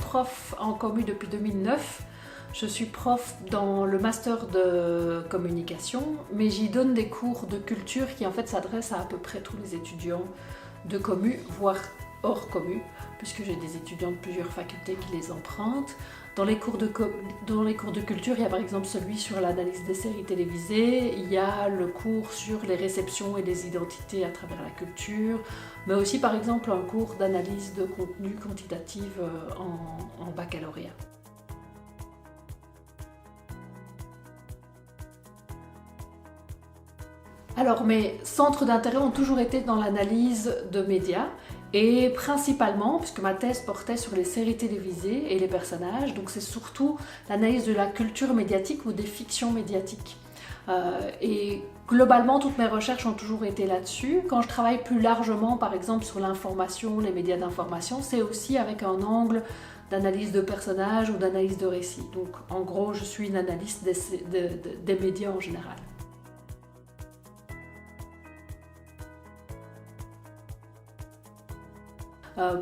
prof en commu depuis 2009. Je suis prof dans le master de communication, mais j'y donne des cours de culture qui en fait s'adressent à peu près tous les étudiants de commu, voire hors commu, puisque j'ai des étudiants de plusieurs facultés qui les empruntent. Dans les cours de culture, il y a par exemple celui sur l'analyse des séries télévisées, il y a le cours sur les réceptions et les identités à travers la culture, mais aussi par exemple un cours d'analyse de contenu quantitative en baccalauréat. Alors mes centres d'intérêt ont toujours été dans l'analyse de médias et principalement, puisque ma thèse portait sur les séries télévisées et les personnages, donc c'est surtout l'analyse de la culture médiatique ou des fictions médiatiques. Et globalement, toutes mes recherches ont toujours été là-dessus. Quand je travaille plus largement, par exemple sur l'information, les médias d'information, c'est aussi avec un angle d'analyse de personnages ou d'analyse de récits. Donc en gros, je suis une analyste des médias en général.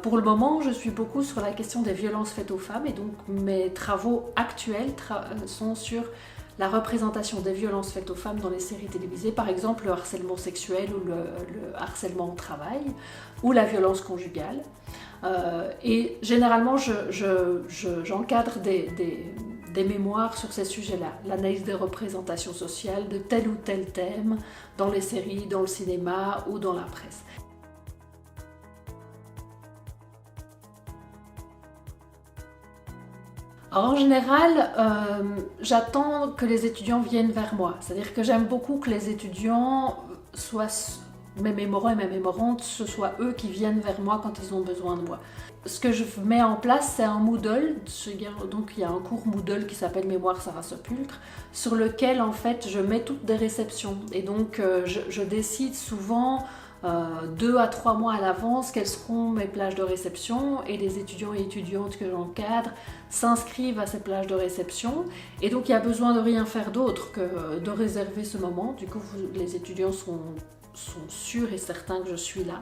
Pour le moment, je suis beaucoup sur la question des violences faites aux femmes et donc mes travaux actuels sont sur la représentation des violences faites aux femmes dans les séries télévisées, par exemple le harcèlement sexuel ou le harcèlement au travail ou la violence conjugale. Et généralement, j'encadre des mémoires sur ces sujets-là, l'analyse des représentations sociales de tel ou tel thème dans les séries, dans le cinéma ou dans la presse. Alors, en général, j'attends que les étudiants viennent vers moi. C'est-à-dire que j'aime beaucoup que les étudiants, mes mémorants et mes mémorantes, ce soit eux qui viennent vers moi quand ils ont besoin de moi. Ce que je mets en place, c'est un Moodle. Donc il y a un cours Moodle qui s'appelle Mémoire Sarah Sepulcre, sur lequel en fait je mets toutes des réceptions. Et donc je décide souvent 2 à 3 mois à l'avance quelles seront mes plages de réception et les étudiants et étudiantes que j'encadre s'inscrivent à ces plages de réception et donc il y a besoin de rien faire d'autre que de réserver ce moment. Du coup les étudiants sont sûrs et certains que je suis là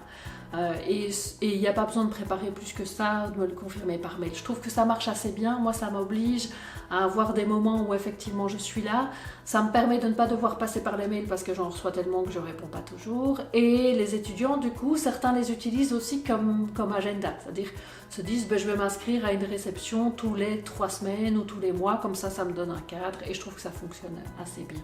et il n'y a pas besoin de préparer plus que ça, de me le confirmer par mail. Je trouve que ça marche assez bien, moi ça m'oblige à avoir des moments où effectivement je suis là, ça me permet de ne pas devoir passer par les mails parce que j'en reçois tellement que je ne réponds pas toujours et les étudiants du coup, certains les utilisent aussi comme agenda, c'est-à-dire se disent je vais m'inscrire à une réception tous les 3 semaines ou tous les mois, comme ça me donne un cadre et je trouve que ça fonctionne assez bien.